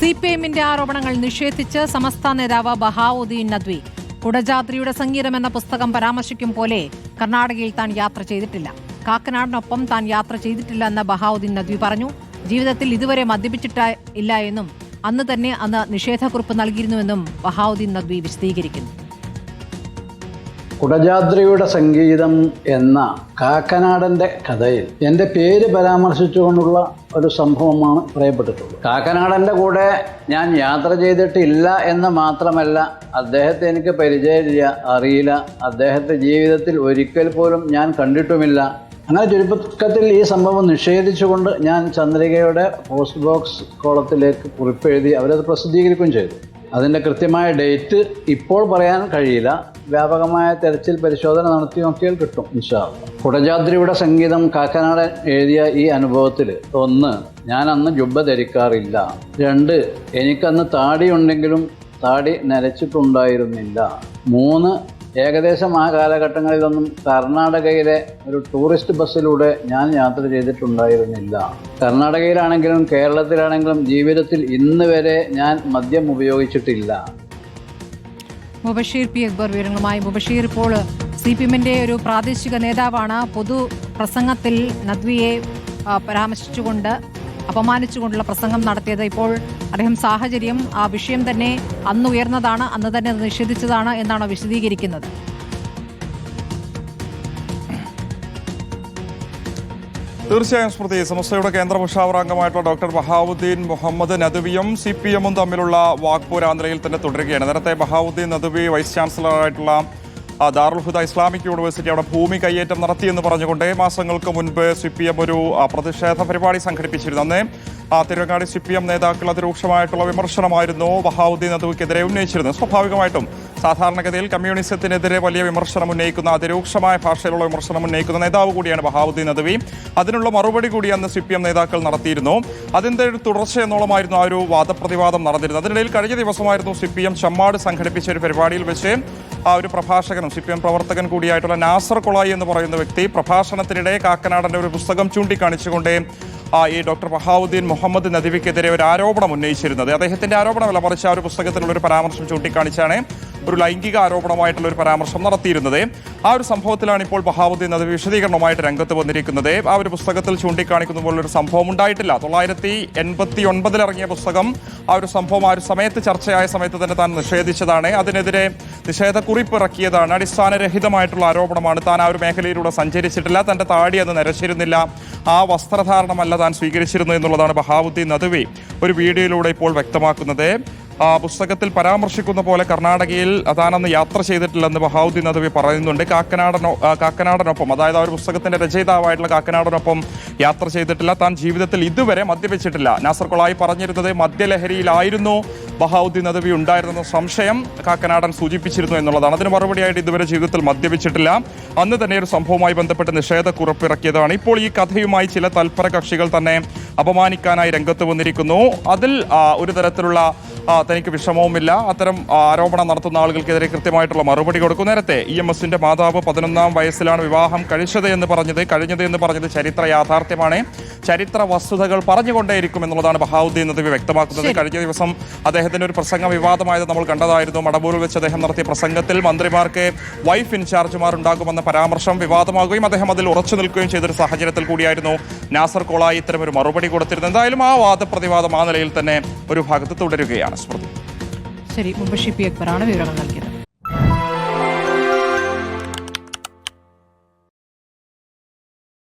സിപിഎമ്മിന്റെ ആരോപണങ്ങൾ നിഷേധിച്ച് സമസ്ത നേതാവ് ബഹാവുദ്ദീൻ നദ്വി. കുടജാദ്രിയുടെ സംഗീതം എന്ന പുസ്തകം പരാമർശിക്കും പോലെ കർണാടകയിൽ താൻ യാത്ര ചെയ്തിട്ടില്ല. കാക്കനാടിനൊപ്പം താൻ യാത്ര ചെയ്തിട്ടില്ല എന്ന് ബഹാവുദ്ദീൻ നദ്വി പറഞ്ഞു. ജീവിതത്തിൽ ഇതുവരെ മദ്യപിച്ചിട്ടില്ല എന്നും അന്ന് നിഷേധക്കുറിപ്പ് നൽകിയിരുന്നുവെന്നും ബഹാവുദ്ദീൻ നദ്വി വിശദീകരിക്കുന്നു. കുടജാദ്രിയുടെ സംഗീതം എന്ന കാക്കനാടൻ്റെ കഥയിൽ എൻ്റെ പേര് പരാമർശിച്ചുകൊണ്ടുള്ള ഒരു സംഭവമാണ് പറയപ്പെട്ടിട്ടുള്ളത്. കാക്കനാടൻ്റെ കൂടെ ഞാൻ യാത്ര ചെയ്തിട്ടില്ല എന്ന് മാത്രമല്ല, അദ്ദേഹത്തെ എനിക്ക് പരിചയമില്ല, അറിയില്ല. അദ്ദേഹത്തെ ജീവിതത്തിൽ ഒരിക്കൽ പോലും ഞാൻ കണ്ടിട്ടുമില്ല. അങ്ങനെ ചുരുക്കത്തിൽ ഈ സംഭവം നിഷേധിച്ചുകൊണ്ട് ഞാൻ ചന്ദ്രികയുടെ പോസ്റ്റ് ബോക്സ് കോളത്തിലേക്ക് കുറിപ്പെഴുതി അവരത് പ്രസിദ്ധീകരിക്കുകയും ചെയ്തു. അതിൻ്റെ കൃത്യമായ ഡേറ്റ് ഇപ്പോൾ പറയാൻ കഴിയില്ല. വ്യാപകമായ തെരച്ചിൽ പരിശോധന നടത്തി നോക്കിയാൽ കിട്ടും ഇൻഷാ അല്ലാഹ്. കുടജാദ്രിയുടെ സംഗീതം കാക്കനാടൻ എഴുതിയ ഈ അനുഭവത്തിൽ 1, ഞാൻ അന്ന് ജുബ്ബ ധരിക്കാറില്ല. 2, എനിക്കന്ന് താടി ഉണ്ടെങ്കിലും താടി നരച്ചിട്ടുണ്ടായിരുന്നില്ല. 3, ഏകദേശം ആ കാലഘട്ടങ്ങളിലൊന്നും കർണാടകയിലെ ഒരു ടൂറിസ്റ്റ് ബസ്സിലൂടെ ഞാൻ യാത്ര ചെയ്തിട്ടുണ്ടായിരുന്നില്ല. കർണാടകയിലാണെങ്കിലും കേരളത്തിലാണെങ്കിലും ജീവിതത്തിൽ ഇന്ന് വരെ ഞാൻ മദ്യം ഉപയോഗിച്ചിട്ടില്ല. മുബഷീർ പി അക്ബർ വിവരങ്ങളുമായി. മുബഷീർ, ഇപ്പോൾ സിപിഎമ്മിന്റെ ഒരു പ്രാദേശിക നേതാവാണ് പൊതു പ്രസംഗത്തിൽ നദ്വിയെ പരാമർശിച്ചുകൊണ്ട് അപമാനിച്ചുകൊണ്ടുള്ള പ്രസംഗം നടത്തിയത്. ഇപ്പോൾ അദ്ദേഹം സാഹചര്യം, ആ വിഷയം തന്നെ അന്ന് ഉയർന്നതാണ്, അന്ന് തന്നെ അത് നിഷേധിച്ചതാണ് എന്നാണോ വിശദീകരിക്കുന്നത്? തീർച്ചയായും സ്മൃതി, സമസ്തയുടെ കേന്ദ്ര മുഷാവറ അംഗമായിട്ടുള്ള ഡോക്ടർ ബഹാവുദ്ദീൻ മുഹമ്മദ് നദ്വിയും സിപിഎമ്മും തമ്മിലുള്ള വാക്പോരാന്തരയിൽ തന്നെ തുടരുകയാണ്. നേരത്തെ ബഹാവുദ്ദീൻ നദ്വി വൈസ് ചാൻസലറായിട്ടുള്ള ദാറുൽ ഹുദ ഇസ്ലാമിക് യൂണിവേഴ്സിറ്റി അവിടെ ഭൂമി കയ്യേറ്റം നടത്തിയെന്ന് പറഞ്ഞുകൊണ്ട് മാസങ്ങൾക്ക് മുൻപ് സിപിഎം ഒരു പ്രതിഷേധ പരിപാടി സംഘടിപ്പിച്ചിരുന്നു. അന്ന് തിരുവങ്ങാടി സിപിഎം നേതാക്കൾ അതിരൂക്ഷമായിട്ടുള്ള വിമർശനമായിരുന്നു ബഹാവുദ്ദീൻ നദ്വിക്കെതിരെ ഉന്നയിച്ചിരുന്നത്. സ്വാഭാവികമായിട്ടും സാധാരണഗതിയിൽ കമ്മ്യൂണിസത്തിനെതിരെ വലിയ വിമർശനം ഉന്നയിക്കുന്ന, അതിരൂക്ഷമായ ഭാഷയിലുള്ള വിമർശനം ഉന്നയിക്കുന്ന നേതാവ് കൂടിയാണ് ബഹാവുദ്ദീൻ നദ്വി. അതിനുള്ള മറുപടി കൂടി അന്ന് സിപിഎം നേതാക്കൾ നടത്തിയിരുന്നു. അതിൻ്റെ ഒരു തുടർച്ച എന്നോളമായിരുന്നു ആ ഒരു വാദപ്രതിവാദം നടന്നിരുന്നത്. അതിനിടയിൽ കഴിഞ്ഞ ദിവസമായിരുന്നു സിപിഎം ചമ്മാട് സംഘടിപ്പിച്ച ഒരു പരിപാടിയിൽ വെച്ച് ആ ഒരു പ്രഭാഷകനും സിപിഎം പ്രവർത്തകൻ കൂടിയായിട്ടുള്ള നാസർ കൊളായി എന്ന് പറയുന്ന വ്യക്തി പ്രഭാഷണത്തിനിടെ കാക്കനാടൻ്റെ ഒരു പുസ്തകം ചൂണ്ടിക്കാണിച്ചുകൊണ്ട് ഈ ഡോക്ടർ ബഹാവുദ്ദീൻ മുഹമ്മദ് നദ്വിക്കെതിരെ ഒരു ആരോപണം ഉന്നയിച്ചിരുന്നത്. അദ്ദേഹത്തിൻ്റെ ആരോപണമല്ല, മറിച്ച് ആ ഒരു പുസ്തകത്തിലുള്ള ഒരു പരാമർശം ചൂണ്ടിക്കാണിച്ചാണ് ഒരു ലൈംഗിക ആരോപണമായിട്ടുള്ള ഒരു പരാമർശം നടത്തിയിരുന്നത്. ആ ഒരു സംഭവത്തിലാണ് ഇപ്പോൾ ബഹാവുദ്ദീൻ നദ്വി വിശദീകരണമായിട്ട് രംഗത്ത് വന്നിരിക്കുന്നത്. ആ ഒരു പുസ്തകത്തിൽ ചൂണ്ടിക്കാണിക്കുന്ന പോലൊരു സംഭവം ഉണ്ടായിട്ടില്ല. 1989 ഇറങ്ങിയ പുസ്തകം, ആ ഒരു സംഭവം ആ ഒരു സമയത്ത് ചർച്ചയായ സമയത്ത് തന്നെ താൻ നിഷേധിച്ചതാണ്. അതിനെതിരെ നിഷേധക്കുറിപ്പ് ഇറക്കിയതാണ്. അടിസ്ഥാനരഹിതമായിട്ടുള്ള ആരോപണമാണ്. താൻ ആ ഒരു മേഖലയിലൂടെ സഞ്ചരിച്ചിട്ടില്ല, തൻ്റെ താടി അന്ന് നരച്ചിരുന്നില്ല, ആ വസ്ത്രധാരണമല്ല താൻ സ്വീകരിച്ചിരുന്നു എന്നുള്ളതാണ് ബഹാവുദ്ദീൻ നദ്വി ഒരു വീഡിയോയിലൂടെ ഇപ്പോൾ വ്യക്തമാക്കുന്നത്. പുസ്തകത്തിൽ പരാമർശിക്കുന്ന പോലെ കർണാടകയിൽ താനന്ന് യാത്ര ചെയ്തിട്ടില്ലെന്ന് ബഹാവുദ്ദീൻ നദ്വി പറയുന്നുണ്ട്. കാക്കനാടനൊപ്പം, അതായത് ആ ഒരു പുസ്തകത്തിന്റെ രചയിതാവായിട്ടുള്ള കാക്കനാടനൊപ്പം യാത്ര ചെയ്തിട്ടില്ല. താൻ ജീവിതത്തിൽ ഇതുവരെ മദ്യപിച്ചിട്ടില്ല. നാസർ കൊളായി പറഞ്ഞിരുന്നത് മദ്യലഹരിയിലായിരുന്നു ബഹാവുദ്ദീൻ നദ്വി ഉണ്ടായിരുന്ന സംശയം കാക്കനാടൻ സൂചിപ്പിച്ചിരുന്നു എന്നുള്ളതാണ്. അതിന് മറുപടിയായിട്ട് ഇതുവരെ ജീവിതത്തിൽ മദ്യപിച്ചിട്ടില്ല. അന്ന് തന്നെ ഒരു സംഭവവുമായി ബന്ധപ്പെട്ട് നിഷേധക്കുറിപ്പിറക്കിയതാണ്. ഇപ്പോൾ ഈ കഥയുമായി ചില തൽപര കക്ഷികൾ തന്നെ അപമാനിക്കാനായി രംഗത്ത് വന്നിരിക്കുന്നു. അതിൽ ഒരു തരത്തിലുള്ള തനിക്ക് വിഷമവുമില്ല. അത്തരം ആരോപണം നടത്തുന്ന ആളുകൾക്കെതിരെ കൃത്യമായിട്ടുള്ള മറുപടി കൊടുക്കും. നേരത്തെ EMSന്റെ മാതാവ് 11ാം വയസ്സിലാണ് വിവാഹം കഴിഞ്ഞത് എന്ന് പറഞ്ഞത് ചരിത്ര യാഥാർത്ഥ്യമാണ്. ചരിത്ര വസ്തുതകൾ പറഞ്ഞുകൊണ്ടേയിരിക്കും എന്നുള്ളതാണ് ബഹാവുദ്ദീൻ നദ്വി വ്യക്തമാക്കുന്നത്. കഴിഞ്ഞ ദിവസം അദ്ദേഹത്തിന്റെ ഒരു പ്രസംഗം വിവാദമായത് നമ്മൾ കണ്ടതായിരുന്നു. മടവൂരിൽ വെച്ച് അദ്ദേഹം നടത്തിയ പ്രസംഗത്തിൽ മന്ത്രിമാർക്ക് വൈഫ് ഇൻചാർജുമാർ ഉണ്ടാകുമെന്ന പരാമർശം വിവാദമാകുകയും അദ്ദേഹം അതിൽ ഉറച്ചു നിൽക്കുകയും ചെയ്തൊരു സാഹചര്യത്തിൽ കൂടിയായിരുന്നു നാസർ കൊളായി ഇത്തരം ഒരു മറുപടി കൊടുത്തിരുന്നത്. എന്തായാലും ആ വാദപ്രതിവാദം ആ നിലയിൽ തന്നെ ഒരു ഭാഗത്ത് തുടരുകയാണ്. സ്മൃതി, ശരി. മുബഷീർ പി അക്ബറാണ് വിവരങ്ങൾ നൽകിയത്.